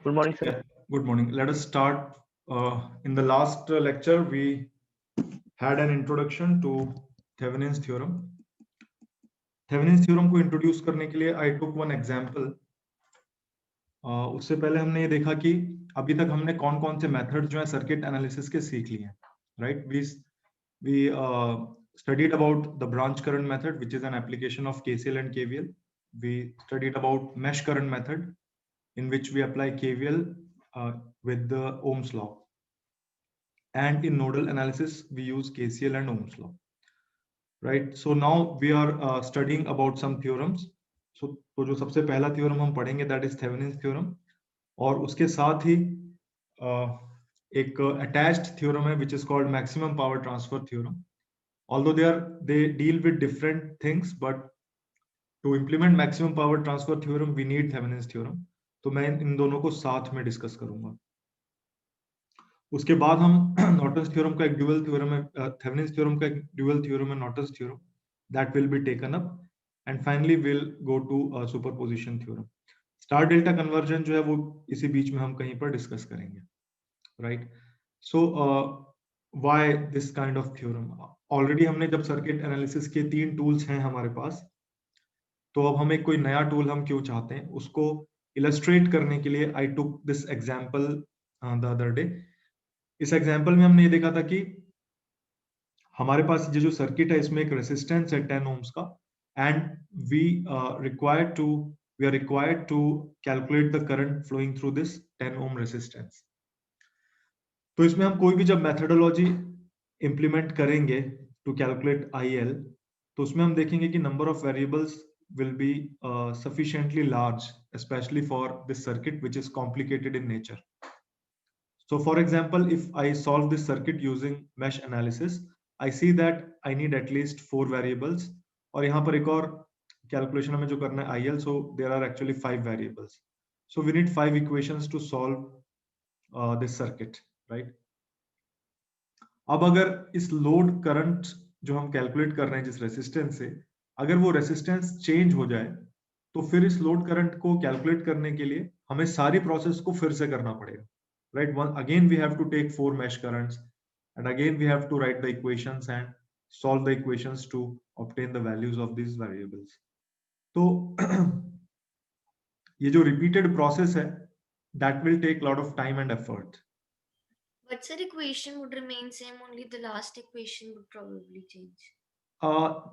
Good morning, sir. Yeah, good morning. Let us start. In the last lecture, we had an introduction to Thevenin's theorem. Thevenin's theorem को introduce करने के लिए I took one example. उससे पहले हमने ये देखा कि अभी तक हमने कौन-कौन से मेथड जो है सर्किट एनालिसिस के सीख लिए हैं, right? We studied about the branch current method, which is an application of KCL and KVL. We studied about mesh current method, in which we apply KVL with the Ohm's law. And in nodal analysis, we use KCL and Ohm's law, right? So now we are studying about some theorems. So तो जो सबसे पहला theorem हम पढ़ेंगे that is Thevenin's theorem, और उसके साथ ही एक attached theorem है which is called maximum power transfer theorem. Although they deal with different things, but to implement maximum power transfer theorem we need Thevenin's theorem. तो मैं इन दोनों को साथ में डिस्कस करूंगा. उसके बाद हम नॉर्टन्स थ्योरम का एक ड्यूअल थ्योरम है, थेवेनिन्स थ्योरम का एक ड्यूअल थ्योरम है, Norton's theorem, that will be taken up, and finally will go to superposition theorem. Star delta conversion जो है वो इसी बीच में हम कहीं पर डिस्कस करेंगे, right? So why this kind of theorem? Already हमने जब सर्किट एनालिसिस के 3 टूल्स हैं हमारे पास, तो अब हमें कोई नया टूल हम क्यों चाहते हैं, उसको इलस्ट्रेट करने के लिए I took this example the other day. इस एग्जांपल में हमने ये देखा था कि हमारे पास ये जो सर्किट है इसमें एक रेजिस्टेंस है 10 ohms का, and we are required to calculate the current flowing through this 10 ohm resistance. तो इसमें हम कोई भी जब मेथोडोलॉजी इंप्लीमेंट करेंगे टू कैलकुलेट IL, तो उसमें हम देखेंगे कि number of variables will be sufficiently large, especially for this circuit which is complicated in nature. So for example, if I solve this circuit using mesh analysis, I see that I need at least 4 variables. और यहाँ पर एक और calculation हमें जो करना है IL, so there are actually 5 variables. So we need 5 equations to solve this circuit, right? अब अगर इस लोड करंट जो हम कैलकुलेट कर रहे हैं जिस रेसिस्टेंस से, अगर वो रेसिस्टेंस चेंज हो जाए, तो फिर इस लोड करंट को कैलकुलेट करने के लिए हमें सारी प्रोसेस को फिर से करना पड़ेगा, right? Again we have to take 4 mesh currents, and again we have to write the equations and solve the equations to obtain the values of these variables. तो ये जो repeated process है, that will take lot of time and effort. But sir, equation would remain same, only the last equation would probably change.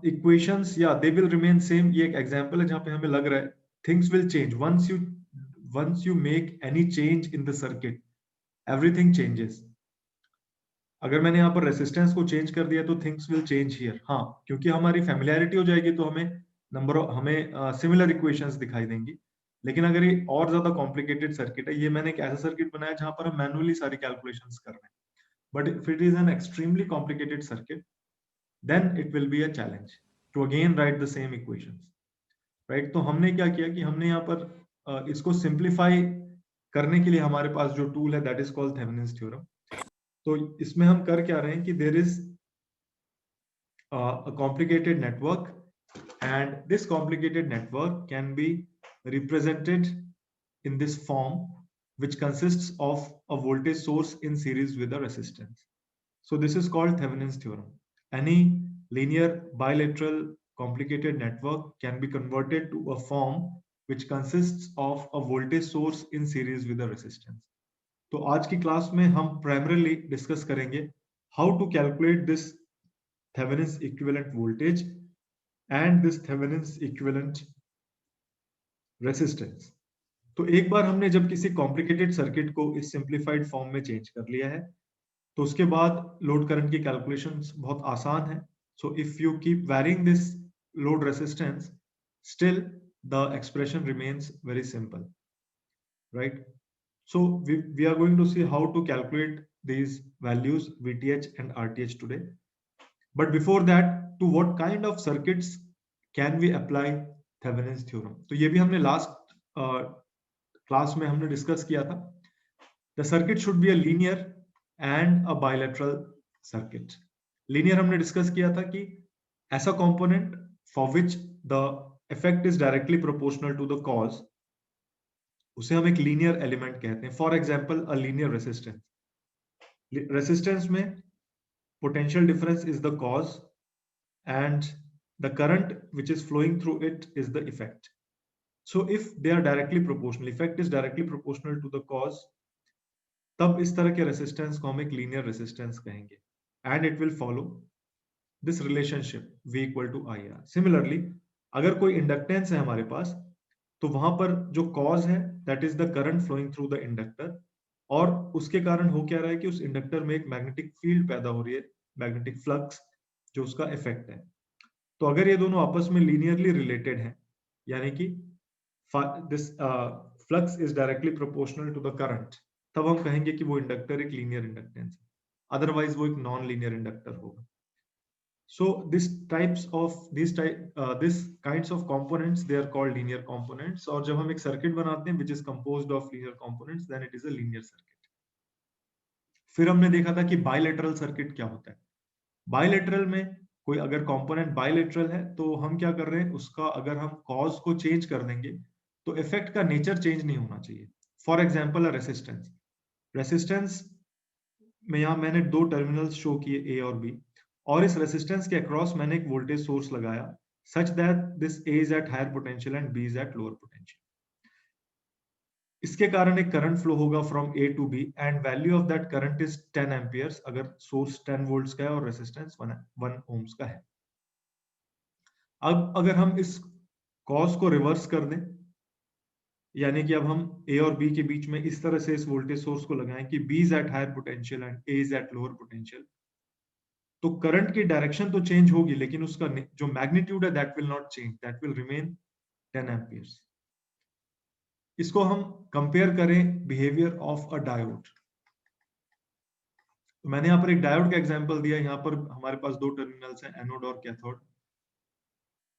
Equations, yeah, they will remain same. ये एक example है जहाँ पे हमें लग रहा है things will change once you make any change in the circuit, everything changes. अगर मैंने यहाँ पर रेसिस्टेंस को चेंज कर दिया तो थिंग्स विल चेंज हियर. हाँ, क्योंकि हमारी फैमिलियरिटी हो जाएगी तो हमें सिमिलर इक्वेशंस दिखाई देंगी. लेकिन अगर ये और ज्यादा कॉम्प्लिकेटेड सर्किट है, ये मैंने एक ऐसा सर्किट बनाया जहां पर हम मैनुअली सारी कैलकुलेशंस कर रहे हैं, but if it is an extremely complicated circuit, then it will be a challenge to again write the same equations, right? तो हमने क्या किया कि हमने यहाँ पर इसको सिंप्लीफाई करने के लिए हमारे पास जो टूल है that is called Thevenin's theorem. तो इसमें हम कर क्या रहे हैं कि there is a complicated network, and this complicated network can be represented in this form, which consists of a voltage source in series with a resistance. So this is called Thevenin's theorem. Any linear bilateral complicated network can be converted to a form which consists of a voltage source in series with a resistance. तो आज की class में हम primarily discuss करेंगे how to calculate this Thevenin's equivalent voltage and this Thevenin's equivalent resistance. तो एक बार हमने जब किसी complicated circuit को इस simplified form में change कर लिया है, तो उसके बाद लोड करंट की कैलकुलेशंस बहुत आसान है. So if you keep varying this load resistance, still the expression remains very simple, right? So we are going to see how to calculate these values VTH and RTH today. But before that, to what kind of circuits can we apply Thevenin's theorem? तो ये भी हमने last class में हमने discuss किया था. The circuit should be a linear and a bilateral circuit. Linear हमने discuss किया था कि ऐसा component for which the effect is directly proportional to the cause, उसे हम एक लीनियर एलिमेंट कहते हैं. For example a linear resistance. Resistance में potential difference is the cause and the current which is flowing through it is the effect. So if they are directly proportional, effect is directly proportional to the cause, तब इस तरह के resistance को हम एक linear resistance कहेंगे. And it will follow this relationship V equal to IR. Similarly अगर कोई इंडक्टेंस है हमारे पास, तो वहां पर जो कॉज है that is the current flowing through the inductor, और उसके कारण हो क्या रहा है कि उस इंडक्टर में एक मैग्नेटिक फील्ड पैदा हो रही है, मैग्नेटिक फ्लक्स, जो उसका इफेक्ट है. तो अगर ये दोनों आपस में लीनियरली रिलेटेड हैं, यानी कि this flux is directly proportional to the current, तब हम कहेंगे कि वो इंडक्टर एक लीनियर इंडक्टेंस है. अदरवाइज वो एक नॉन लीनियर इंडक्टर होगा. So this kinds of components, they are called linear components. और जब हम एक सर्किट बनाते हैं which is composed of linear components, then it is a linear circuit. फिर हमने देखा था कि बाइलेटरल सर्किट क्या होता है. बाइलेटरल में कोई अगर कंपोनेंट बाइलेटरल है तो हम क्या कर रहे हैं, उसका अगर हम कॉज को चेंज कर देंगे तो इफेक्ट का नेचर चेंज नहीं होना चाहिए. फॉर एग्जांपल अ रेसिस्टेंस में यहाँ मैंने दो टर्मिनल्स शो किए A और B, और इस रेसिस्टेंस के अक्रॉस मैंने एक वोल्टेज सोर्स लगाया such that this A is at higher potential and B is at lower potential. इसके कारण एक करंट फ्लो होगा from A to B and value of that current is 10 amperes अगर source 10 volts का है और resistance 1 ohms का है. अब अगर हम इस कॉज को रिवर्स कर दें, यानी कि अब हम A और B के बीच में इस तरह से इस वोल्टेज सोर्स को लगाएं कि B is at higher potential and A is at lower potential, तो करंट की डायरेक्शन तो चेंज होगी लेकिन उसका जो मैग्नीट्यूड है that will not change, that will remain 10 amperes. इसको हम कंपेयर करें बिहेवियर ऑफ अ डायोड. तो मैंने यहाँ पर एक डायोड का एग्जांपल दिया. यहाँ पर हमारे पास दो टर्मिनल्स हैं, एनोड और कैथोड,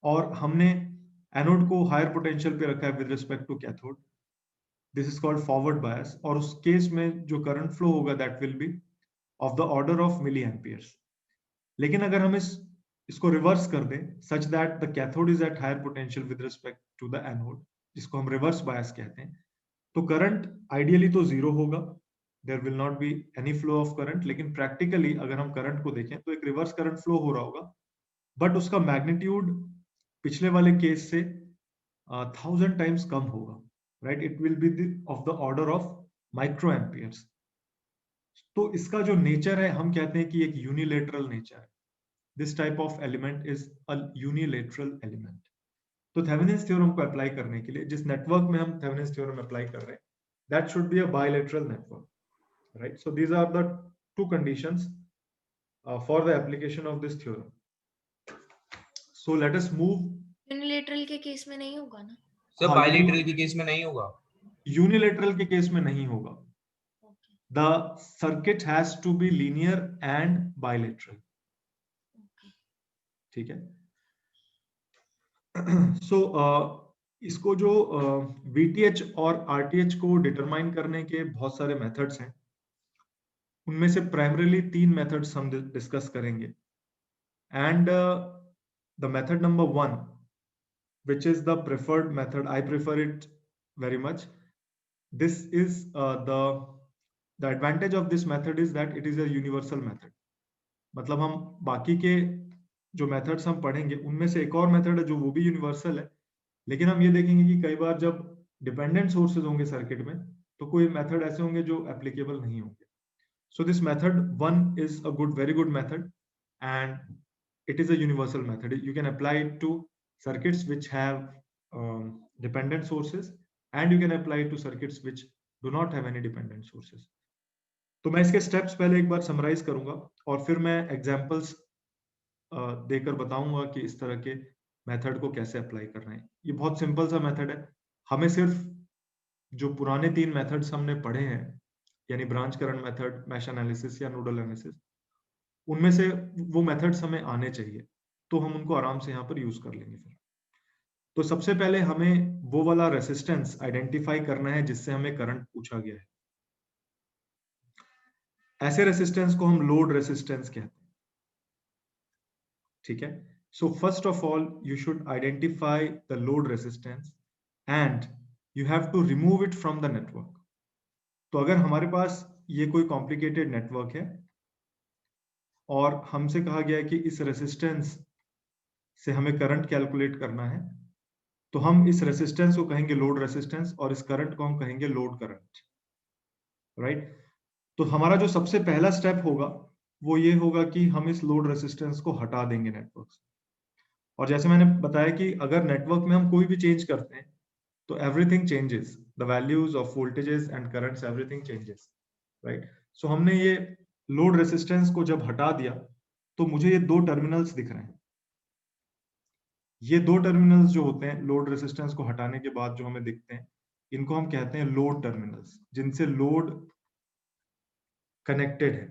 और हमने एनोड को हायर पोटेंशियल पे रखा है with respect to cathode. This is called forward bias, और उस केस में जो करंट फ्लो होगा that will be of the order of milliamperes. लेकिन अगर हम इसको रिवर्स कर दें such that the cathode is at higher potential with respect to the anode, जिसको हम रिवर्स बायस कहते हैं, तो करंट आइडियली तो जीरो होगा, there will not be any flow of current. लेकिन प्रैक्टिकली अगर हम करंट को देखें तो एक रिवर्स करंट फ्लो हो रहा होगा, बट उसका मैग्नीट्यूड पिछले वाले केस से 1000 टाइम्स कम होगा, right. It will be of the order of micro amperes. तो इसका जो नेचर है हम कहते हैं कि एक यूनिलेटरल नेचर है. This type of element is a unilateral element. तो थेवेनिन्स थ्योरम को अप्लाई करने के लिए जिस नेटवर्क में हम थेवेनिन्स थ्योरम अप्लाई कर रहे हैं, that should be a bilateral network, right? So these are the two conditions for the application of this theorem. So let us move. Unilateral के केस में नहीं होगा ना सर? बाइलेटरल के केस में नहीं होगा. यूनिलेटरल के केस में नहीं होगा. The circuit has to be linear and bilateral. ठीक है. So इसको जो VTH और RTH को डिटरमाइन करने के बहुत सारे मेथड्स हैं. उनमें से प्राइमरीली 3 मेथड्स हम डिस्कस करेंगे. And the method number 1, which is the preferred method, I prefer it very much. This is the advantage of this method is that it is a universal method. मतलब हम बाकी के जो methods हम पढ़ेंगे उनमें से एक और मेथड है जो वो भी यूनिवर्सल है, लेकिन हम ये देखेंगे कि कई बार जब डिपेंडेंट सोर्सेज होंगे सर्किट में तो कोई मेथड ऐसे होंगे जो एप्लीकेबल नहीं होंगे. So this method 1 is a very good method and it is a universal method. You can apply it to circuits which have dependent sources and you can apply to circuits which do not have any dependent sources. तो मैं इसके steps पहले एक बार summarise करूंगा और फिर मैं examples देकर बताऊंगा कि इस तरह के मेथड को कैसे अप्लाई करना है. ये बहुत सिंपल सा मेथड है. हमें सिर्फ जो पुराने 3 मेथड्स हमने पढ़े हैं, यानी branch current method, mesh analysis या नोडल एनालिसिस, उनमें से वो मेथड्स हमें आने चाहिए, तो हम उनको आराम से यहाँ पर यूज कर लेंगे. फिर तो सबसे पहले हमें वो वाला रेसिस्टेंस आइडेंटिफाई करना है जिससे हमें करंट पूछा गया है. ऐसे रेसिस्टेंस को हम लोड रेसिस्टेंस कहते हैं. ठीक है. So first of all, you should identify the load resistance and you have to remove it from the network. तो अगर हमारे पास ये कोई कॉम्प्लिकेटेड नेटवर्क है और हमसे कहा गया है कि इस रेसिस्टेंस से हमें करंट कैलकुलेट करना है, तो हम इस रेसिस्टेंस को कहेंगे लोड रेसिस्टेंस और इस करंट को हम कहेंगे लोड करंट, राइट? तो हमारा जो सबसे पहला स्टेप होगा वो ये होगा कि हम इस लोड रेसिस्टेंस को हटा देंगे नेटवर्क से। और जैसे मैंने बताया कि अगर नेटवर्क में हम कोई भी चेंज करते हैं तो everything changes, the values of voltages and currents, everything changes, right? So हमने ये लोड रेसिस्टेंस को जब हटा दिया तो मुझे ये दो टर्मिनल्स दिख रहे हैं। ये दो टर्मिनल्स जो होते हैं लोड रेसिस्टेंस को हटाने के बाद जो हमें दिखते हैं, इनको हम कहते हैं लोड टर्मिनल्स, जिनसे लोड कनेक्टेड है,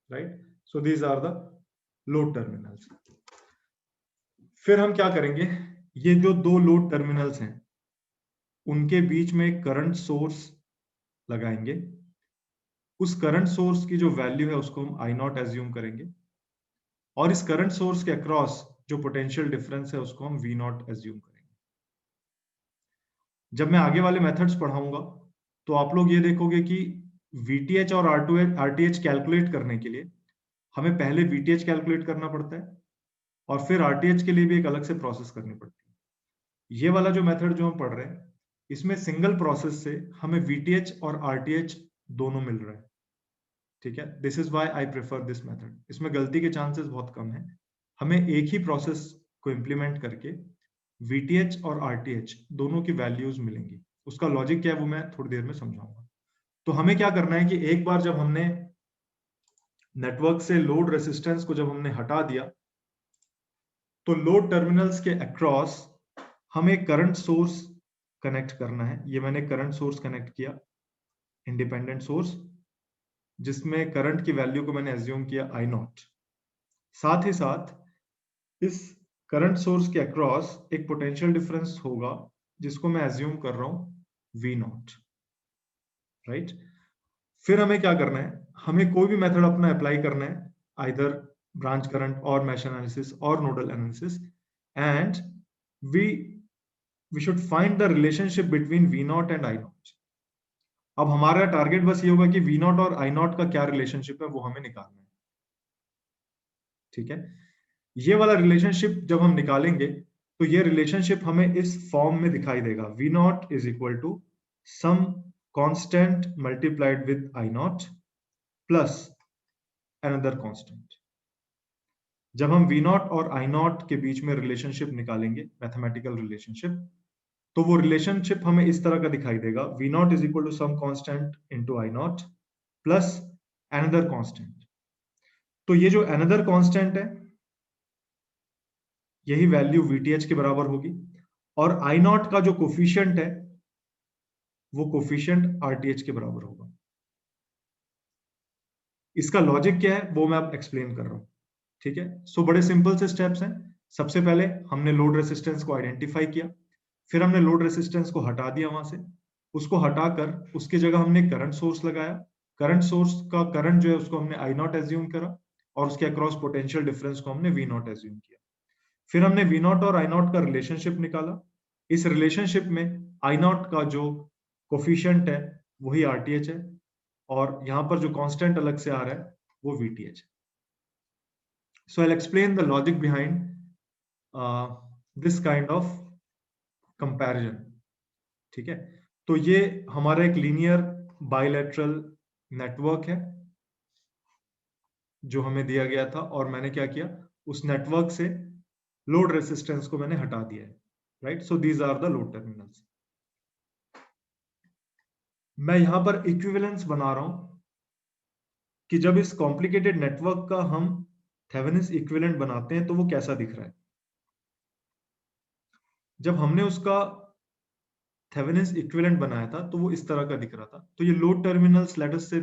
right? So these are the load terminals. फिर हम क्या करेंगे, ये जो दो लोड टर्मिनल्स हैं उनके बीच में एक करंट सोर्स लगाएंगे। उस करंट सोर्स की जो वैल्यू है उसको हम आई नॉट एज्यूम करेंगे और इस करंट सोर्स के अक्रॉस जो पोटेंशियल डिफरेंस है उसको हम वी नॉट एज्यूम करेंगे। जब मैं आगे वाले मेथड्स पढ़ाऊंगा तो आप लोग ये देखोगे कि VTH और RTH कैलकुलेट करने के लिए हमें पहले VTH कैलकुलेट करना पड़ता है और फिर RTH के लिए भी एक अलग से प्रोसेस करनी पड़ती है। ये वाला जो मेथड जो हम पढ़ रहे हैं इसमें सिंगल प्रोसेस से हमें VTH और RTH दोनों मिल रहा है, ठीक है? This is why I prefer this method. इसमें गलती के चांसेस बहुत कम है। हमें एक ही प्रोसेस को इम्प्लीमेंट करके VTH और RTH दोनों की वैल्यूज मिलेंगी। उसका लॉजिक क्या है वो मैं थोड़ी देर में समझाऊंगा। तो हमें क्या करना है कि एक बार जब हमने नेटवर्क से लोड रेसिस्टेंस को जब हमने हटा दिया तो लोड टर्मिनल्स के अक्रॉस हमें करंट सोर्स कनेक्ट करना है। ये मैंने करंट सोर्स कनेक्ट किया, इंडिपेंडेंट सोर्स, जिसमें करंट की वैल्यू को मैंने एज्यूम किया आई नॉट। साथ ही साथ इस करंट सोर्स के अक्रॉस एक पोटेंशियल डिफरेंस होगा जिसको मैं एज्यूम कर रहा हूं वी नॉट, राइट? फिर हमें क्या करना है, हमें कोई भी मेथड अपना अप्लाई करना है, आइदर ब्रांच करंट और मैश एनालिसिस और nodal analysis, and we should find the relationship between V nought and I nought. अब हमारा टारगेट बस ये होगा कि वी नॉट और आई नॉट का क्या रिलेशनशिप है वो हमें निकालना है, ठीक है? ये वाला रिलेशनशिप जब हम निकालेंगे तो ये रिलेशनशिप हमें इस फॉर्म में दिखाई देगा, V not is equal to some constant multiplied with I not plus another constant. जब हम वी नॉट और आई नॉट के बीच में रिलेशनशिप निकालेंगे, मैथमेटिकल रिलेशनशिप, तो वो रिलेशनशिप हमें इस तरह का दिखाई देगा, V not is equal to some constant into I not plus another constant. तो ये जो अनदर कांस्टेंट है यही वैल्यू VTH के बराबर होगी और आई नॉट का जो कोफिशिएंट है वो कोफिशिएंट RTH के बराबर होगा। इसका लॉजिक क्या है वो मैं अब एक्सप्लेन कर रहा हूं, ठीक है? सो बड़े सिंपल से स्टेप्स हैं। सबसे पहले हमने लोड रेसिस्टेंस को आइडेंटिफाई किया, फिर हमने लोड रेसिस्टेंस को हटा दिया वहां से, उसको हटाकर उसकी जगह हमने करंट सोर्स लगाया। करंट सोर्स का करंट जो है उसको हमने आई नॉट एज्यूम करा और उसके अक्रॉस पोटेंशियल डिफरेंस को हमने वी नॉट एज्यूम किया। फिर हमने वी नॉट और आई नॉट का रिलेशनशिप निकाला। इस रिलेशनशिप में आई नॉट का जो कोफिशिएंट है वही RTH है और यहां पर जो कांस्टेंट अलग से आ रहा है वो VTH है। So I'll explain the logic behind this kind of comparison, ठीक है? तो ये हमारा एक लीनियर बाइलेटरल नेटवर्क है जो हमें दिया गया था और मैंने क्या किया, उस नेटवर्क से लोड रेसिस्टेंस को मैंने हटा दिया है, right? So these are the load terminals. मैं यहां पर इक्विवेलेंस बना रहा हूं कि जब इस कॉम्प्लिकेटेड नेटवर्क का हम थेवेनिन्स इक्विवेलेंट बनाते हैं तो वो कैसा दिख रहा है। जब हमने उसका थेवेनिन्स इक्विवेलेंट बनाया था तो वो इस तरह का दिख रहा था। तो ये load terminals let us say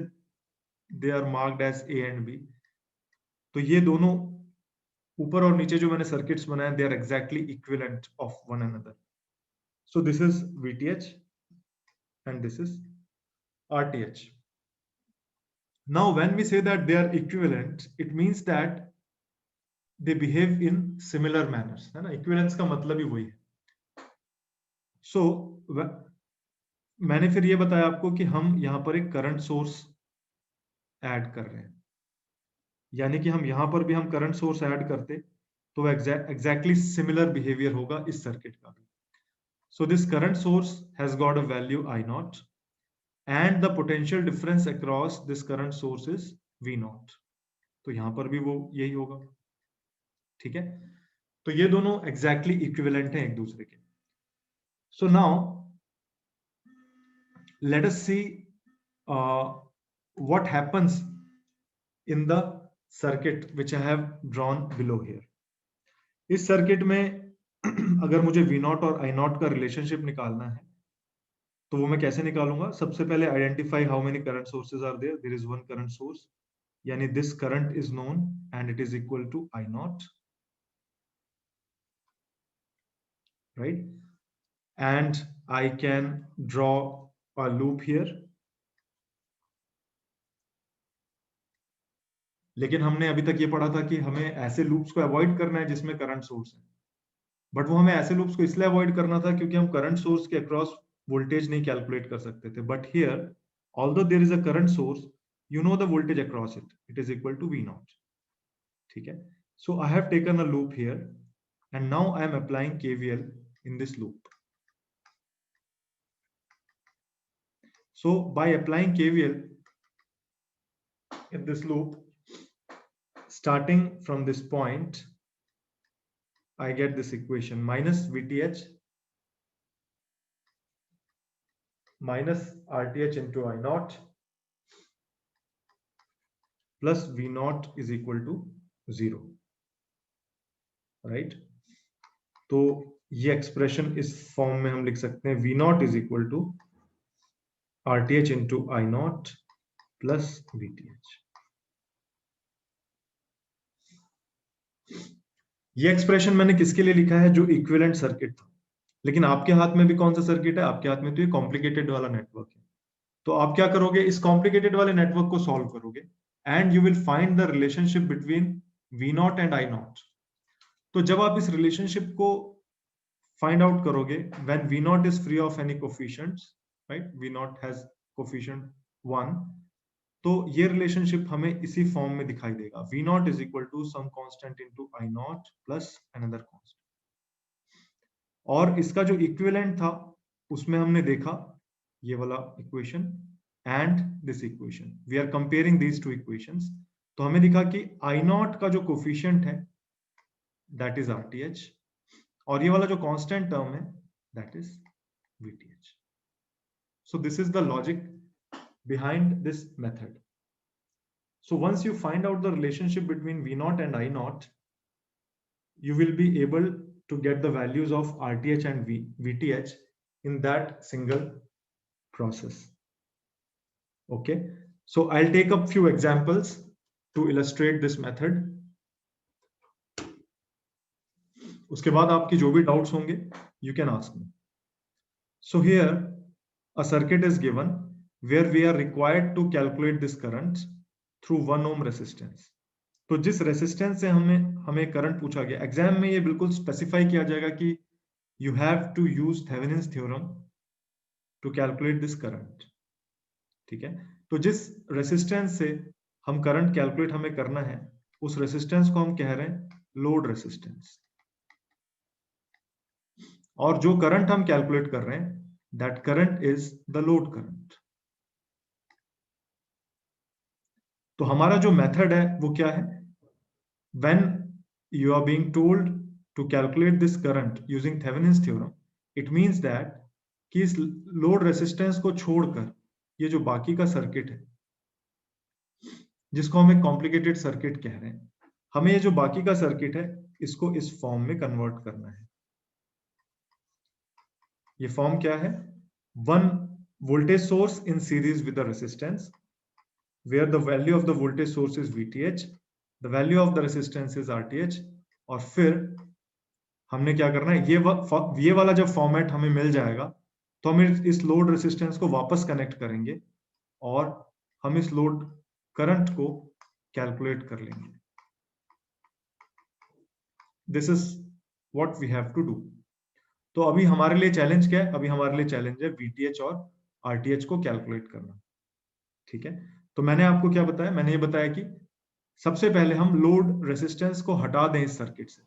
they are marked as A and B। तो ये दोनों ऊपर और नीचे जो मैंने सर्किट्स बनाए they are exactly equivalent of one another. So this is VTH and this is RTH. Now when we say that they are equivalent, it means that they behave in similar manners, है ना? Equivalence का मतलब ही वही है। So मैंने फिर ये बताया आपको कि हम यहाँ पर एक करंट सोर्स ऐड कर रहे हैं, यानी कि हम यहाँ पर भी हम करंट सोर्स ऐड करते तो एग्जैक्टली सिमिलर बिहेवियर होगा इस सर्किट का भी. So this current source has got a value I naught and the potential difference across this current source is V naught. तो यहाँ पर भी वो यही होगा. ठीक है, तो ये दोनों एग्जैक्टली इक्विवेलेंट हैं एक दूसरे के. So now let us see what happens in the circuit which I have drawn below here. इस सर्किट में अगर मुझे V naught और I naught का रिलेशनशिप निकालना है तो वो मैं कैसे निकालूंगा? सबसे पहले identify how many current sources are there. There is one current source, यानी this current is known and it is equal to I naught, right? And I can draw a loop here. लेकिन हमने अभी तक ये पढ़ा था कि हमें ऐसे लूप्स को अवॉइड करना है जिसमें करंट सोर्स है, बट वो हमें ऐसे लूप्स को इसलिए अवॉइड करना था क्योंकि हम करंट सोर्स के अक्रॉस वोल्टेज नहीं कैलकुलेट कर सकते थे. But here although there is a current source, you know the voltage across it is equal to V naught. ठीक है, so I have taken a loop here and now I am applying KVL in this loop. So by applying KVL in this loop, starting from this point, I get this equation minus VTH minus RTH into I naught plus V naught is equal to 0, right? तो ये expression इस form में हम लिख सकते हैं V naught is equal to RTH into I naught plus VTH. ये expression मैंने किसके लिए लिखा है? जो इक्विवेलेंट सर्किट था. लेकिन आपके हाथ में भी कौन सा सर्किट है? आपके हाथ में तो ये कॉम्प्लिकेटेड वाला नेटवर्क है. तो आप क्या करोगे? इस कॉम्प्लिकेटेड वाले नेटवर्क को सॉल्व करोगे and you will find the relationship between V naught and I naught. तो जब आप इस रिलेशनशिप को फाइंड आउट करोगे, when V naught is free of any coefficients, right? V naught has coefficient 1, तो ये रिलेशनशिप हमें इसी फॉर्म में दिखाई देगा. V naught is equal to some constant into I naught plus another constant. और इसका जो इक्विवेलेंट था उसमें हमने देखा ये वाला equation and this equation. We are comparing these two equations. तो हमें दिखा कि I naught का जो कोफिशिएंट है दैट इज RTH और ये वाला जो कांस्टेंट टर्म है that is VTH. So this is the logic behind this method. So once you find out the relationship between V naught and I naught, you will be able to get the values of RTH and VTH in that single process. Okay, so I'll take up few examples to illustrate this method. उसके बाद आपकी जो भी doubts होंगे you can ask me. So here a circuit is given where we are required to calculate this current through 1 ohm resistance. तो जिस resistance से हमें करंट पूछा गया, एग्जाम में ये बिल्कुल स्पेसिफाई किया जाएगा कि you have to use Thevenin's theorem to calculate this current. ठीक है, तो जिस रेसिस्टेंस से हम करंट कैलकुलेट हमें करना है उस रेसिस्टेंस को हम कह रहे हैं लोड रेसिस्टेंस, और जो करंट हम कैलकुलेट कर रहे हैं that current is the load current. तो हमारा जो मेथड है वो क्या है? When you are being told to calculate this current using Thevenin's theorem, it means that कि इस लोड रेसिस्टेंस को छोड़कर ये जो बाकी का सर्किट है जिसको हम एक कॉम्प्लिकेटेड सर्किट कह रहे हैं, हमें ये जो बाकी का सर्किट है इसको इस फॉर्म में कन्वर्ट करना है. ये फॉर्म क्या है? One voltage source in series with the resistance where the value of the voltage source is VTH, the value of the resistance is RTH, और फिर हमने क्या करना है? ये वाला जब फॉर्मेट हमें मिल जाएगा तो हम इस लोड रेसिस्टेंस को वापस कनेक्ट करेंगे और हम इस लोड करंट को कैलकुलेट कर लेंगे. This is what we have to do. तो अभी हमारे लिए चैलेंज क्या है? अभी हमारे लिए चैलेंज है VTH और RTH को कैलकुलेट करना। ठीक है, तो मैंने आपको क्या बताया, मैंने ये बताया कि सबसे पहले हम लोड रेसिस्टेंस को हटा दें इस सर्किट से।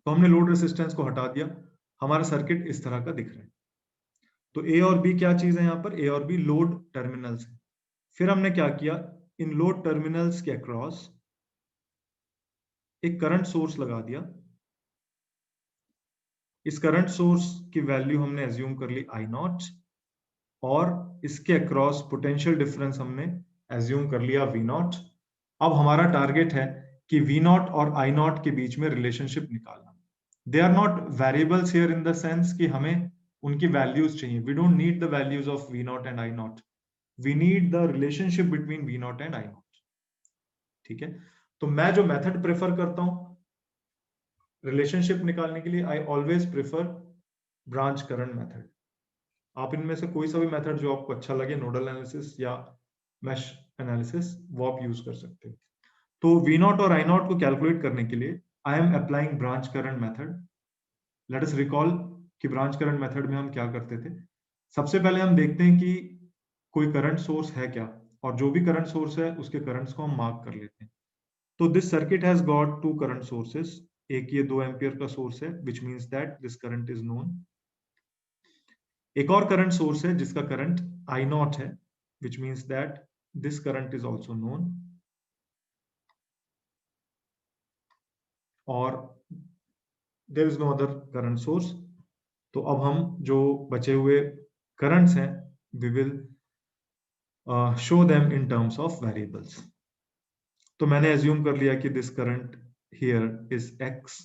तो हमने लोड रेसिस्टेंस को हटा दिया, हमारा सर्किट इस तरह का दिख रहा है। तो ए और बी क्या चीज है, यहाँ पर ए और बी लोड टर्मिनल्स है। फिर हमने क्या किया, इन लोड टर्मिनल्स के अक्रॉस एक करंट सोर्स लगा दिया। इस करंट सोर्स की वैल्यू हमने एज्यूम कर ली I0 और इसके अक्रॉस पोटेंशियल डिफरेंस हमने एज्यूम कर लिया V0। अब हमारा टारगेट है कि V0 और I0 के बीच में रिलेशनशिप निकालना। They are not variables here in the sense कि हमें उनकी वैल्यूज चाहिए। We don't need the values of V0 and I0, we need the relationship between V0 and I0। ठीक है, तो मैं जो मेथड प्रेफर करता हूं रिलेशनशिप निकालने के लिए, I always prefer branch current method. आप इनमें से कोई सा भी मेथड जो आपको अच्छा लगे, नोडल एनालिसिस या मैश एनालिसिस, वो आप यूज कर सकते हो। तो V0 और I0 को कैलकुलेट करने के लिए I am applying branch current method. Let us recall कि ब्रांच करंट मेथड में हम क्या करते थे। सबसे पहले हम देखते हैं कि कोई करंट सोर्स है क्या, और जो भी करंट सोर्स है उसके करंट्स को हम मार्क कर लेते हैं। तो this circuit has got two current sources, एक ये 2 एम्पियर का सोर्स है which means that this current is known. एक और करंट सोर्स है जिसका करंट I0 है which means that this current is also known, और there is no other current source. तो अब हम जो बचे हुए करंट्स हैं we will show them in terms of variables. तो मैंने एज्यूम कर लिया कि this current here is x,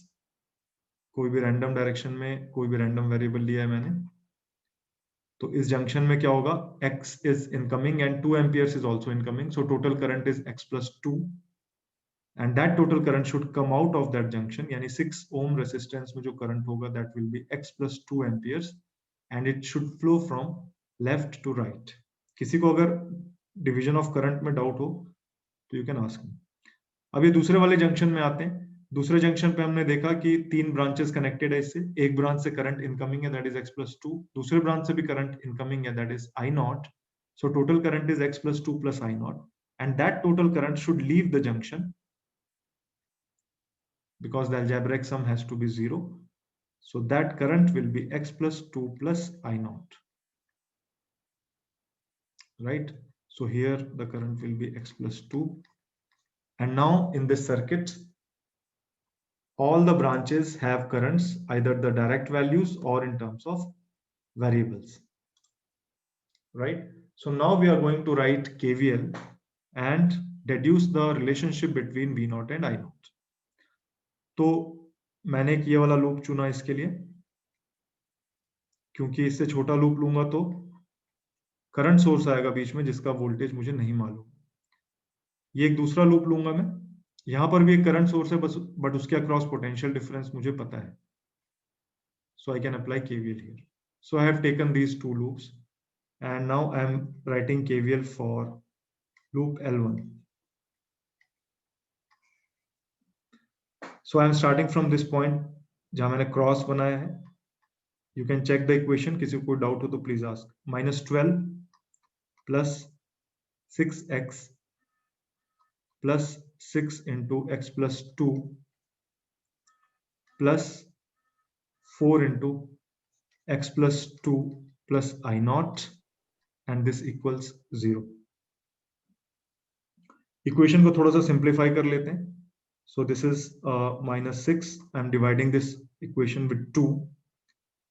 कोई भी रैंडम डायरेक्शन में कोई भी रैंडम वेरिएबल लिया है मैंने। तो इस जंक्शन में क्या होगा, x is incoming and 2 amperes is also incoming, so total current is x plus 2 and that total current should come out of that junction, यानी 6 ohm resistance में जो current होगा that will be x plus 2 amperes and it should flow from left to right। किसी को अगर division of current में doubt हो तो you can ask me। अब ये दूसरे वाले जंक्शन में आते हैं। दूसरे जंक्शन पे हमने देखा कि 3 ब्रांचेस कनेक्टेड है इससे। एक ब्रांच से करंट इनकमिंग है दैट इज x plus 2, दूसरे ब्रांच से भी करंट इनकमिंग है that is I0। So total current is x plus 2 plus I0 and that total current should leave the junction because the algebraic sum has to be 0, so that current will be x plus 2 plus I0, right? So here the current will be x plus 2 and now in this circuit all the branches have currents, either the direct values or in terms of variables, right? So now we are going to write KVL and deduce the relationship between V0 and I0। तो मैंने एक ये वाला loop चुना इसके लिए, क्योंकि इससे छोटा लूप लूंगा तो करंट सोर्स आएगा बीच में जिसका वोल्टेज मुझे नहीं मालूम। ये एक दूसरा लूप लूंगा मैं, यहां पर भी एक करंट सोर्स है बस, बट उसके अक्रॉस पोटेंशियल डिफरेंस मुझे पता है, so I can apply KVL here। So I have taken these two loops and now I am writing KVL for loop L1। So I am starting from this point जहां मैंने cross बनाया है। You can check the equation, किसी को doubt हो तो please ask. -12 plus 6x plus 6 into x plus 2 plus 4 into x plus 2 plus I0 and this equals 0। Equation को थोड़ा सा सिंप्लीफाई कर लेते हैं। So this is -6, I am dividing this equation with 2।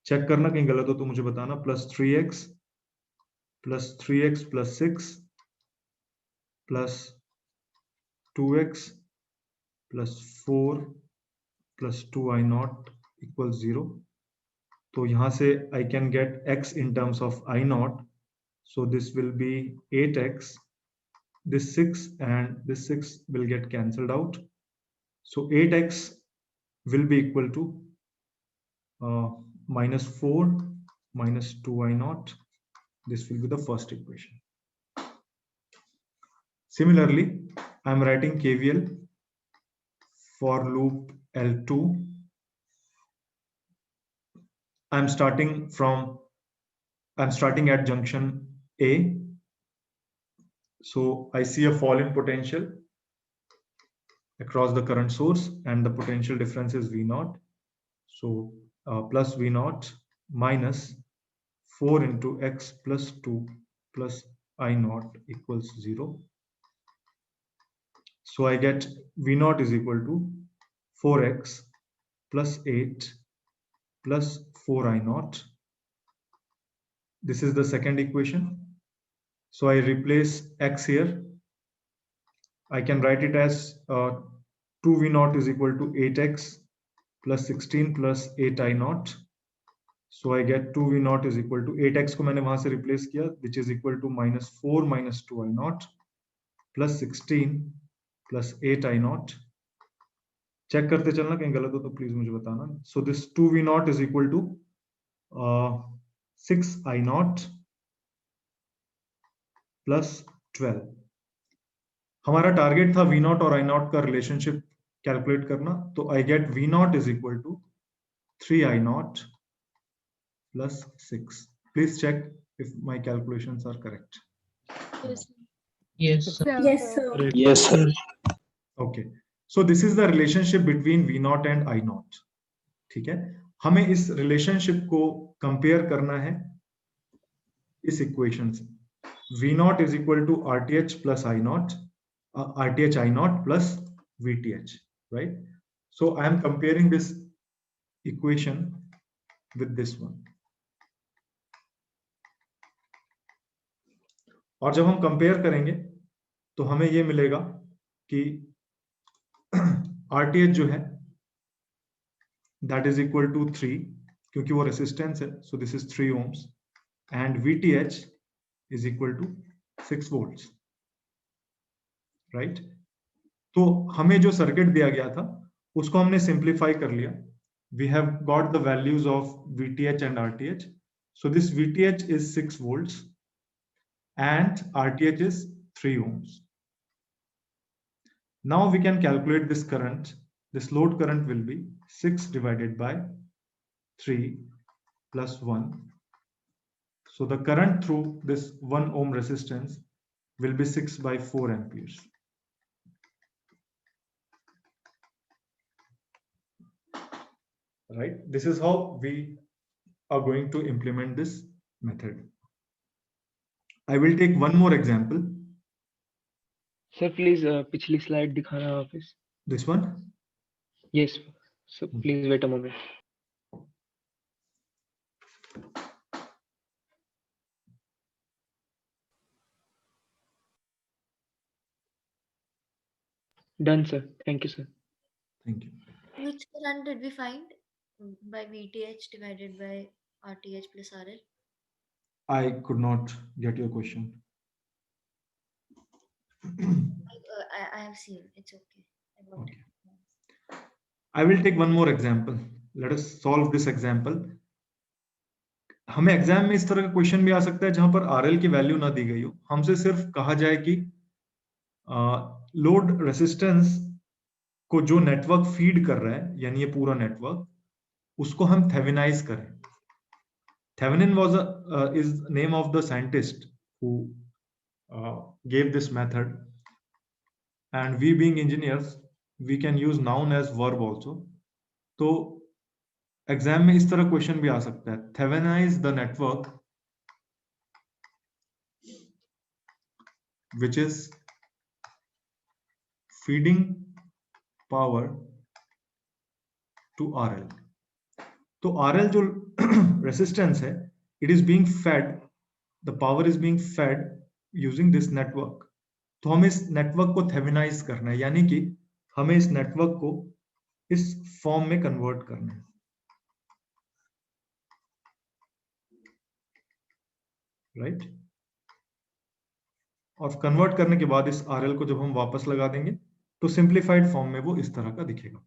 Check करना कहीं गलत हो तो मुझे बताना। plus 3x plus 3x plus 6 plus 2x plus 4 plus 2I0 equals 0। तो यहां से I can get x in terms of I0, so this will be 8x, this 6 and this 6 will get cancelled out, so 8x will be equal to -4 minus 2I0, this will be the first equation। Similarly, I am writing KVL for loop L2। I am starting from I'm starting at junction A. So I see a fall in potential across the current source, and the potential difference is V naught. So plus V naught minus 4 into x plus 2 plus I naught equals 0. So I get V naught is equal to 4x plus 8 plus 4 I naught. This is the second equation. So I replace x here. I can write it as 2V naught is equal to 8x plus 16 plus 8I naught. So I get 2V naught is equal to 8x को मैंने वहां से replace किया, which is equal to minus 4 minus 2I naught plus 16 plus 8I naught. Check करते चलना, कहीं गलत हो तो प्लीज मुझे बताना. So this 2V naught is equal to 6I naught plus 12. हमारा टारगेट था V naught और I naught का रिलेशनशिप कैलकुलेट करना, तो I get V naught is equal to 3I naught plus 6. Please check if my calculations are correct. Yes, sir. Yes, sir. Yes, sir. Okay, so this is the relationship between V naught and I naught. ठीक है, हमें इस relationship को compare करना है इस equation से. V naught is equal to RTH plus I naught, RTH I naught plus VTH, right? So I am comparing this equation with this one. और जब हम कंपेयर करेंगे तो हमें ये मिलेगा कि RTH जो है that is equal to 3, क्योंकि वो रेसिस्टेंस है, so this is 3 ohms, and VTH is equal to 6 volts, right? तो हमें जो सर्किट दिया गया था उसको हमने सिंप्लीफाई कर लिया. We have got the values of VTH and RTH. So this VTH is 6 volts and RTH is 3 ohms. Now we can calculate this current. This load current will be 6 divided by 3 plus 1. So the current through this 1 ohm resistance will be 6 by 4 amperes. Right? This is how we are going to implement this method. I will take one more example. Sir, please पिछली slide दिखाना वापस. This one. Yes. So please wait a moment. Done, sir. Thank you, sir. Thank you. Which current did we find by VTH divided by RTH plus RL? I could not get your question. I have seen. It's okay. I got Okay. it. I will take one more example. Let us solve this example. हमें exam में इस तरह का question भी आ सकता है जहां पर RL की वैल्यू ना दी गई हो. हमसे सिर्फ कहा जाए कि लोड रेसिस्टेंस को जो नेटवर्क फीड कर रहा है, यानी ये पूरा नेटवर्क, उसको हम थेवेनाइज करें. Thevenin was is name of the scientist who gave this method, and we being engineers, we can use noun as verb also. तो एग्जाम में इस तरह क्वेश्चन भी आ सकता है. Theveninize the network which is feeding power to RL. तो RL जो resistance है, it is being fed, the power is being fed using this network. तो हमें इस नेटवर्क को थेवेनाइज करना है, यानी कि हमें इस नेटवर्क को इस फॉर्म में कन्वर्ट करना है. राइट? और कन्वर्ट करने के बाद इस RL को जब हम वापस लगा देंगे तो सिंप्लीफाइड फॉर्म में वो इस तरह का दिखेगा.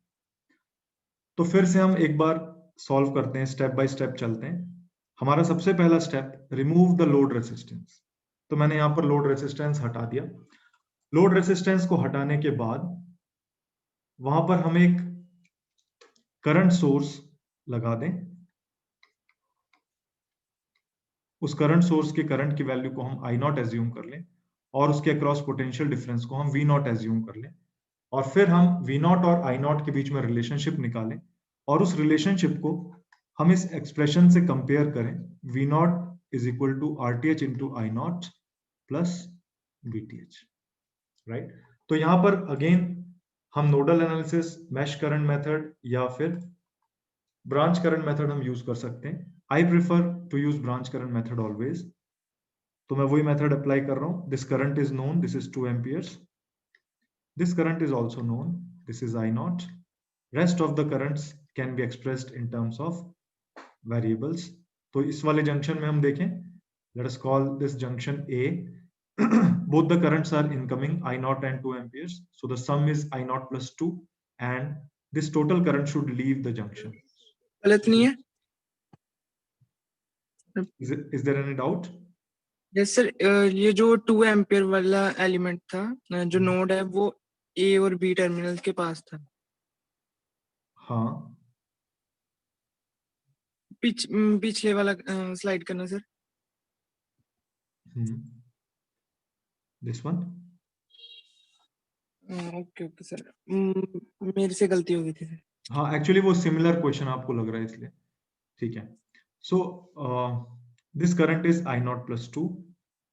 तो फिर से हम एक बार सॉल्व करते हैं, स्टेप बाय स्टेप चलते हैं. हमारा सबसे पहला step, remove the load resistance. तो मैंने यहां पर लोड रेसिस्टेंस हटा दिया. लोड रेसिस्टेंस को हटाने के बाद वहां पर हम एक करंट सोर्स लगा दें. उस करंट सोर्स के करंट की वैल्यू को हम आई नॉट एज्यूम कर लें और उसके अक्रॉस पोटेंशियल डिफरेंस को हम वी नॉट एज्यूम कर लें और फिर हम वी नॉट और आई नॉट के बीच में रिलेशनशिप निकालें और उस रिलेशनशिप को हम इस एक्सप्रेशन से कंपेयर करें V not is equal to R T H into I not plus V T H, right. तो यहाँ पर अगेन हम nodal analysis, mesh current method या फिर ब्रांच करंट मेथड हम यूज कर सकते हैं। I prefer to use branch current method always, तो मैं वही मेथड अप्लाई कर रहा हूं। This current is known, this is 2 amperes, this current is also known, this is I naught. Rest of the currents can be expressed in terms of variables. तो इस वाले junction में हम देखें, let us call this junction A. Both the currents are incoming, I naught and 2 amperes. So the sum is I naught plus 2 and this total current should leave the junction. गलत नहीं है? Is there any doubt? Yes sir, ये जो 2 ampere वाला element था, जो node है वो ए और बी टर्मिनल के पास था। हाँ, पिछले वाला स्लाइड करना sir. this one. Okay okay sir, मेरे से गलती हो गई थी सर। हाँ, एक्चुअली वो सिमिलर क्वेश्चन आपको लग रहा है इसलिए, ठीक है। So this current is I naught plus 2,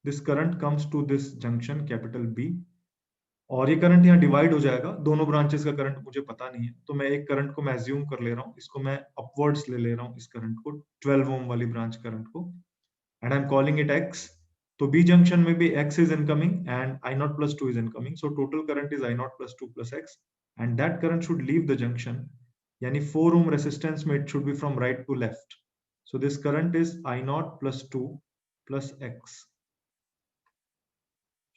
this current comes to this junction capital B और ये करंट यहाँ डिवाइड हो जाएगा। दोनों ब्रांचेस का करंट मुझे पता नहीं है, तो मैं एक करंट को मैं एज्यूम कर ले रहा हूँ, इसको मैं अपवर्ड्स ले रहा हूँ, इस करंट को 12 ओम वाली ब्रांच करंट को, and I am calling it X। तो B जंक्शन में भी X is incoming and I naught plus 2 is incoming, so total current is I naught plus 2 plus X and that current should leave the junction, यानी 4 ohm resistance में it should be from right to left. So this current is I naught plus 2 plus X.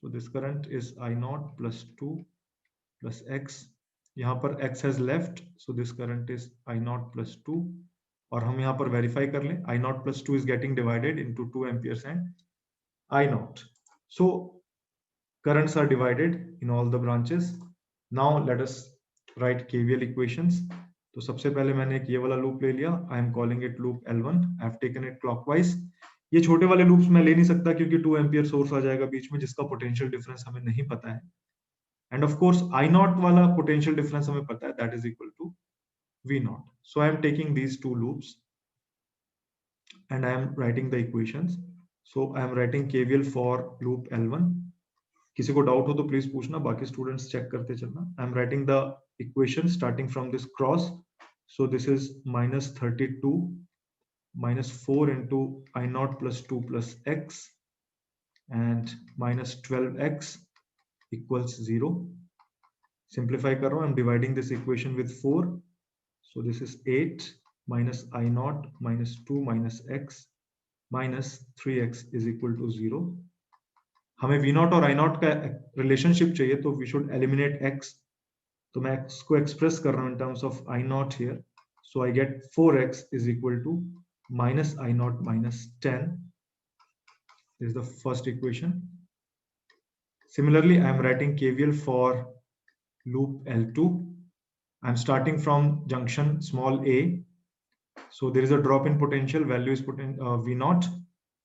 So this current is I naught plus 2 plus X. यहाँ पर X has left, so this current is I naught plus 2. और हम यहाँ पर verify कर लें, I naught plus 2 is getting divided into 2 amperes and I naught. So currents are divided in all the branches. Now let us write KVL equations. तो सबसे पहले मैंने एक ये वाला लूप ले लिया, I am calling it loop L1. I have taken it clockwise. ये छोटे वाले लूप्स मैं ले नहीं सकता क्योंकि 2 एम्पियर सोर्स आ जाएगा बीच में जिसका पोटेंशियल डिफरेंस हमें नहीं पता है, and of course I naught वाला पोटेंशियल डिफरेंस हमें पता है, that is equal to V naught. So I am taking these 2 loops and I am writing the equations. So I am writing KVL for loop L1. किसी को doubt हो तो please पूछना, बाकी स्टूडेंट्स चेक करते चलना. आई am writing the equation starting from this cross. So this is -32 minus 4 into I naught plus 2 plus X and minus 12X equals 0. Simplify कर रहा हूँ, I'm dividing this equation with 4. So this is 8 minus I naught minus 2 minus X minus 3X is equal to 0. हमें V naught और I naught का relationship चाहिए, तो we should eliminate X. तो मैं X को express कर रहा हूँ in terms of I naught here. So I get 4X is equal to minus I naught minus 10. This is the first equation. Similarly, I am writing KVL for loop L2. I am starting from junction small a. So there is a drop in potential, value is V naught.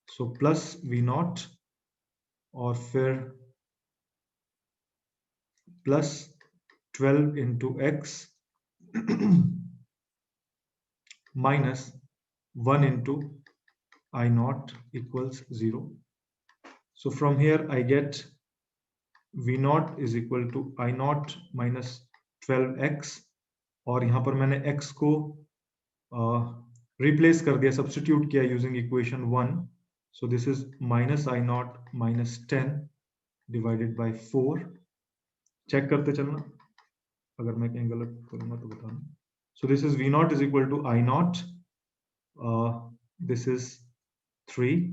So plus V naught और फिर plus 12 into X minus 1 into I naught equals 0. So from here I get V naught is equal to I naught minus 12X और यहाँ पर मैंने X को replace कर दिया, substitute किया using equation 1. So this is minus I naught minus 10 divided by 4. Check करते चलना, अगर मैं कहीं गलत करूँगा तो बताना. So this is V naught is equal to I naught. This is 3,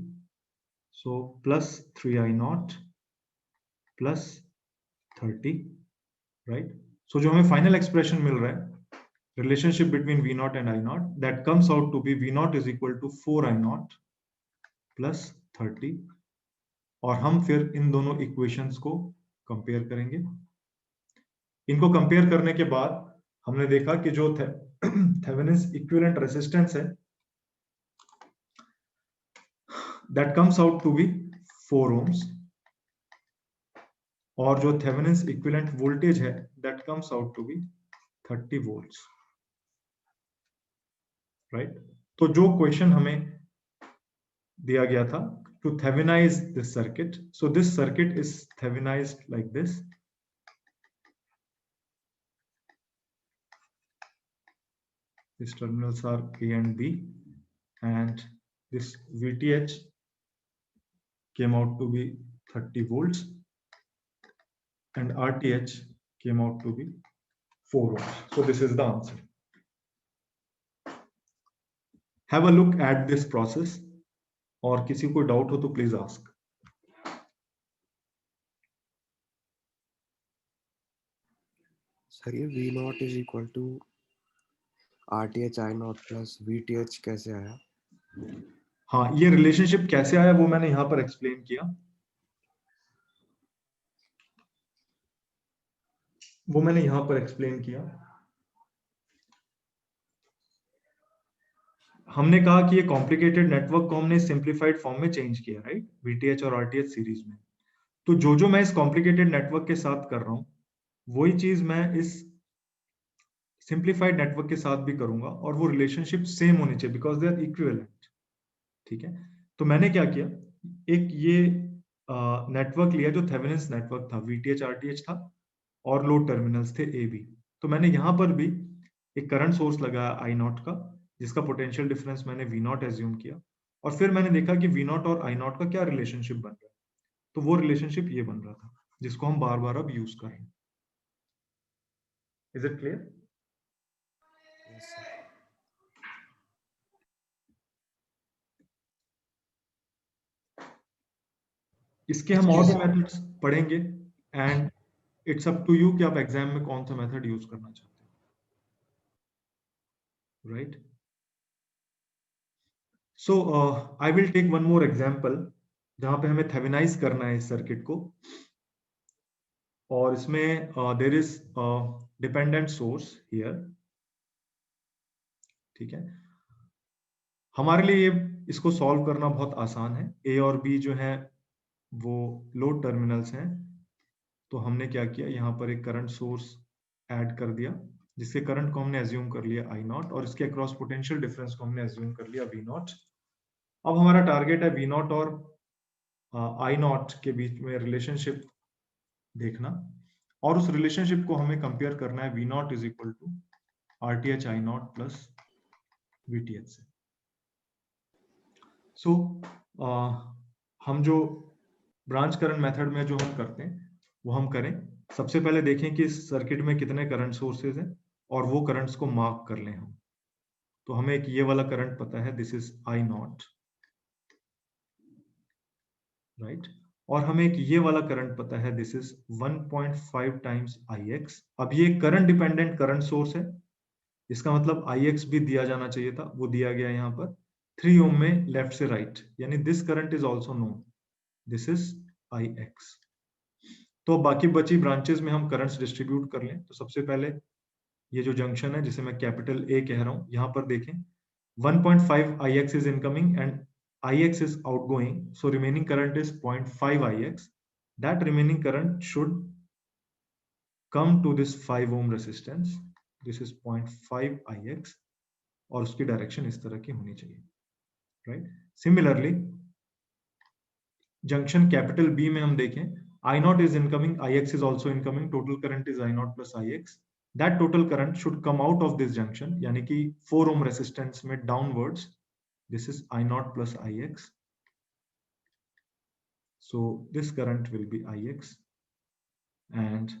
so plus 3 I naught plus 30, right? So जो हमें final expression मिल रहा है, relationship between V naught and I naught, that comes out to be V naught is equal to 4 I naught plus 30. और हम फिर इन दोनों equations को compare करेंगे. इनको compare करने के बाद हमने देखा कि जो Thevenin's equivalent resistance है, that comes out to be 4 ohms, और जो थेवेनिन्स इक्विवेलेंट वोल्टेज है that comes out to be 30 volts, right? तो जो क्वेश्चन हमें दिया गया था to Thevenize this circuit, so this circuit is Thevenized like this. These terminals are A and B, and this VTH came out to be 30 volts, and RTH came out to be 4 ohms. So this is the answer. Have a look at this process, और किसी को doubt हो तो please ask. Sir ये V naught is equal to RTH I naught plus VTH कैसे आया? हाँ, ये रिलेशनशिप कैसे आया वो मैंने यहाँ पर एक्सप्लेन किया. हमने कहा कि ये कॉम्प्लिकेटेड नेटवर्क को हमने सिंप्लीफाइड फॉर्म में चेंज किया, राइट? VTH और RTH सीरीज में. तो जो मैं इस कॉम्प्लिकेटेड नेटवर्क के साथ कर रहा हूं वही चीज मैं इस सिंप्लीफाइड नेटवर्क के साथ भी करूंगा, और वो रिलेशनशिप सेम होनी चाहिए बिकॉज दे आर इक्विवेलेंट. ठीक है, तो मैंने क्या किया, एक ये नेटवर्क लिया जो थेवेनिन्स नेटवर्क था, VTH RTH था और लोड टर्मिनल्स थे AB. तो मैंने यहां पर भी एक करंट सोर्स लगाया I0 का, जिसका पोटेंशियल डिफरेंस मैंने V0 एज्यूम किया, और फिर मैंने देखा कि V0 और I0 का क्या रिलेशनशिप बन रहा है. तो वो रिलेशनशिप ये बन रहा था जिसको हम बार बार अब यूज कर रहे हैं. Is it clear? Yes, sir. इसके हम और भी मेथड्स पढ़ेंगे, and it's up to you कि आप एग्जाम में कौन सा मेथड यूज करना चाहते हो, right? So I will take one more example जहां पे हमें थेवेनाइज करना है इस सर्किट को, और इसमें there is dependent source here. ठीक है, हमारे लिए इसको सॉल्व करना बहुत आसान है. ए और बी जो है वो लोड टर्मिनल्स हैं, तो हमने क्या किया, यहाँ पर एक करंट सोर्स ऐड कर दिया जिसके करंट को हमने एज्यूम कर लिया I0, और इसके अक्रॉस पोटेंशियल डिफरेंस को हमने एज्यूम कर लिया V0. अब हमारा टारगेट है V0 और I0 के बीच में रिलेशनशिप देखना, और उस रिलेशनशिप को हमें कंपेयर करना है V0 is equal to RTH I0 plus VTH से. सो हम जो ब्रांच करंट मेथड में जो हम करते हैं वो हम करें. सबसे पहले देखें कि इस सर्किट में कितने करंट सोर्सेज हैं और वो करंट्स को मार्क कर लें हम. तो हमें एक ये वाला करंट पता है, दिस इज I0, राइट? और हमें एक ये वाला करंट पता है, दिस इज 1.5 टाइम्स IX. अब ये करंट डिपेंडेंट करंट सोर्स है, इसका मतलब IX भी दिया जाना चाहिए था, वो दिया गया यहाँ पर 3 ओम में लेफ्ट से राइट, यानी this current is also known, this is IX. तो बाकी बची ब्रांचेस में हम करंट्स डिस्ट्रीब्यूट कर लें. तो सबसे पहले ये जो जंक्शन है जिसे मैं कैपिटल A कह रहा हूं, यहां पर देखें 1.5 IX is incoming and IX is outgoing, so remaining current is 0.5 IX. That remaining current should come to this 5 ohm resistance. This is 0.5 IX, और उसकी डायरेक्शन इस तरह की होनी चाहिए, right? Similarly junction capital B में हम देखें, I0 is incoming, IX is also incoming, total current is I0 plus IX. That total current should come out of this junction, यानी कि 4 ohm resistance में downwards. This is I0 plus IX. So this current will be IX, and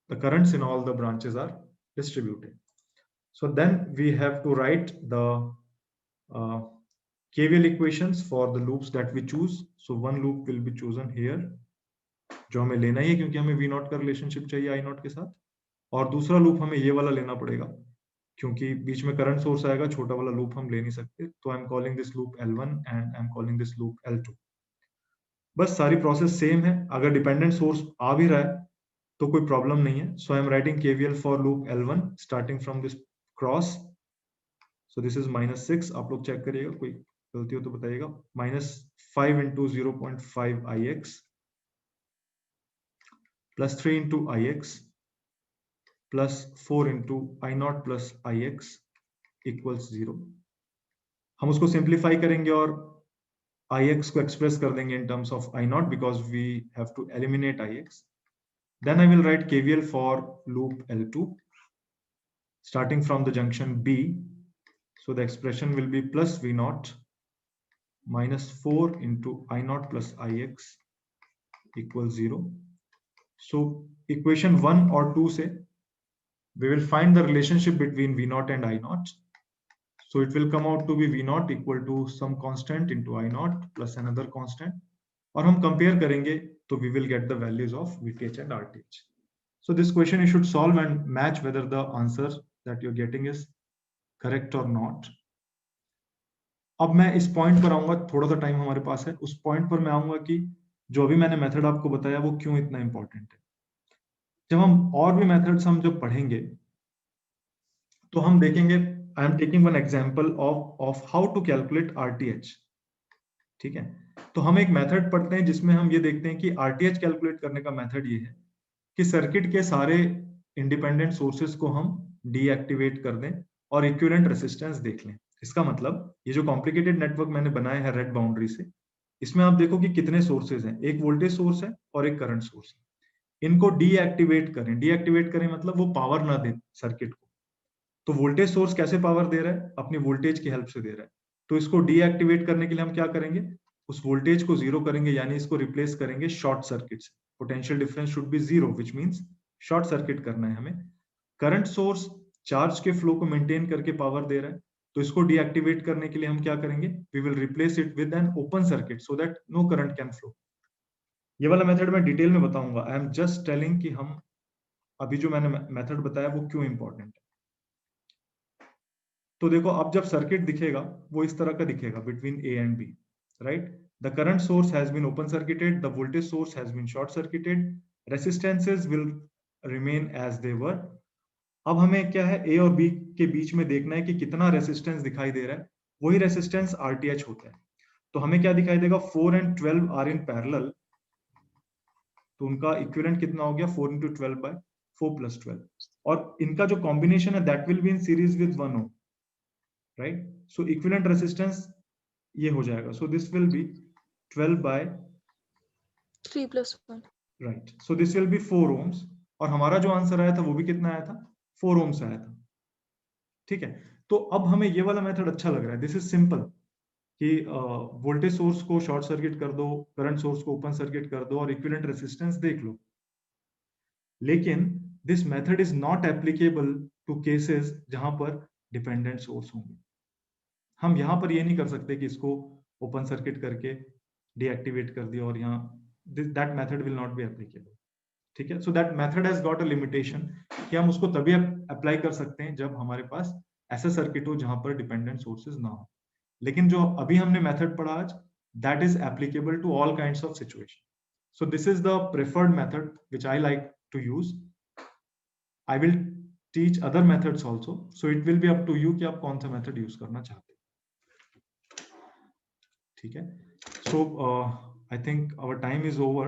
the currents in all the branches are distributed. So then we have to write the KVL equations for the loops that we choose. So one loop will be chosen here, जो हमें लेना ही है क्योंकि हमें V0 का relationship चाहिए I0 के साथ, और दूसरा लूप हमें ये वाला लेना पड़ेगा क्योंकि बीच में करंट सोर्स आएगा, छोटा वाला लूप हम ले नहीं सकते. तो I am calling this loop L1 and I am calling this loop L2. बस सारी प्रोसेस सेम है. अगर डिपेंडेंट सोर्स आ भी रहा है तो कोई प्रॉब्लम नहीं है. So I am writing KVL for loop L1 starting from this cross. So this is -6. आप लोग चेक करिएगा कोई गलती हो तो बताइएगा, -5 into 0.5 ix plus 3 into ix plus 4 into I naught plus ix equals 0. हम उसको सिंप्लीफाई करेंगे और ix को एक्सप्रेस कर देंगे in terms of I naught because we have to eliminate ix. Then I will write KVL for loop L2 starting from the junction B. So the expression will be plus V naught minus 4 into I naught plus ix equals 0. So equation 1 or 2 से we will find the relationship between V naught and I naught. So it will come out to be V naught equal to some constant into I naught plus another constant. और हम compare करेंगे तो we will get the values of VTH and RTH. So this question you should solve and match whether the answer that you're getting is correct or not. अब मैं इस point पर आऊंगा, थोड़ा सा टाइम हमारे पास है, उस पॉइंट पर मैं आऊंगा कि जो अभी मैंने मेथड आपको बताया वो क्यों इतना इंपॉर्टेंट है। जब हम और भी मेथड्स हम जब पढ़ेंगे तो हम देखेंगे, I am taking one example of how to calculate RTH. ठीक है, तो हम एक मेथड पढ़ते हैं जिसमें हम ये देखते हैं कि आरटीएच कैलकुलेट करने का मेथड ये है कि सर्किट के सारे इंडिपेंडेंट सोर्सेस को हम डीएक्टिवेट कर दें और इक्विवेलेंट रेजिस्टेंस देख लें। इसका मतलब ये जो कॉम्प्लिकेटेड नेटवर्क मैंने बनाया है रेड बाउंड्री से, इसमें आप देखो कि कितने सोर्सेज हैं, एक वोल्टेज सोर्स है और एक करंट सोर्स है। इनको डीएक्टिवेट करें, डीएक्टिवेट करें मतलब वो पावर ना दे सर्किट को। तो वोल्टेज सोर्स कैसे पावर दे रहा है? अपनी वोल्टेज की हेल्प से दे रहा है। तो इसको डीएक्टिवेट करने के लिए हम क्या करेंगे, उस वोल्टेज को जीरो करेंगे, यानी इसको रिप्लेस करेंगे शॉर्ट सर्किट से। Potential difference should be zero, which means short circuit करना है हमें। करंट सोर्स चार्ज के फ्लो को मेंटेन करके पावर दे रहा है, तो इसको डीएक्टिवेट करने के लिए हम क्या करेंगे, we will replace it with an open circuit so that no current can flow. ये वाला मेथड मैं डिटेल में बताऊंगा, आई एम जस्ट टेलिंग कि हम अभी जो मैंने मेथड बताया वो क्यों इंपॉर्टेंट है। तो देखो, अब जब सर्किट दिखेगा वो इस तरह का दिखेगा between A and B, right? The current source has been open circuited, the voltage source has been short circuited, resistances will remain as they were. अब हमें क्या है, ए और बी के बीच में देखना है कि कितना रेसिस्टेंस दिखाई दे रहा है, वही रेसिस्टेंस आरटीएच होता है। तो हमें क्या दिखाई देगा, 4 and 12 आर इन पैरेलल, तो उनका इक्विवेलेंट कितना हो गया, 4 into 12 by 4 plus 12, और इनका जो कॉम्बिनेशन है that will be in series with 1 ohm, right? So equivalent resistance ये हो जाएगा, so this will be 12 by 3 plus 1, right, so this will be 4 ohms, और हमारा जो आंसर आया था वो भी कितना आया था, 4 ohms आया था। ठीक है, तो अब हमें ये वाला मेथड अच्छा लग रहा है, दिस इज सिंपल कि वोल्टेज सोर्स को शॉर्ट सर्किट कर दो, करंट सोर्स को ओपन सर्किट कर दो और इक्विवेलेंट रेजिस्टेंस देख लो। लेकिन this method is not applicable to cases जहां पर डिपेंडेंट सोर्स होंगे। हम यहां पर ये नहीं कर सकते कि इसको ओपन सर्किट करके डीएक्टिवेट कर दिया और यहाँ that method will not be applicable. ठीक है, so that method has got a limitation कि हम उसको तभी अप्लाई कर सकते हैं जब हमारे पास ऐसा सर्किट हो जहां पर डिपेंडेंट सोर्सेज ना हो। लेकिन जो अभी हमने मेथड पढ़ा आज, that is applicable to all kinds of situation. So this is the preferred method which I like to use. I will teach other methods also, so it will be up to you कि आप कौन सा method use करना चाहते हैं। ठीक है, so I think our time is over.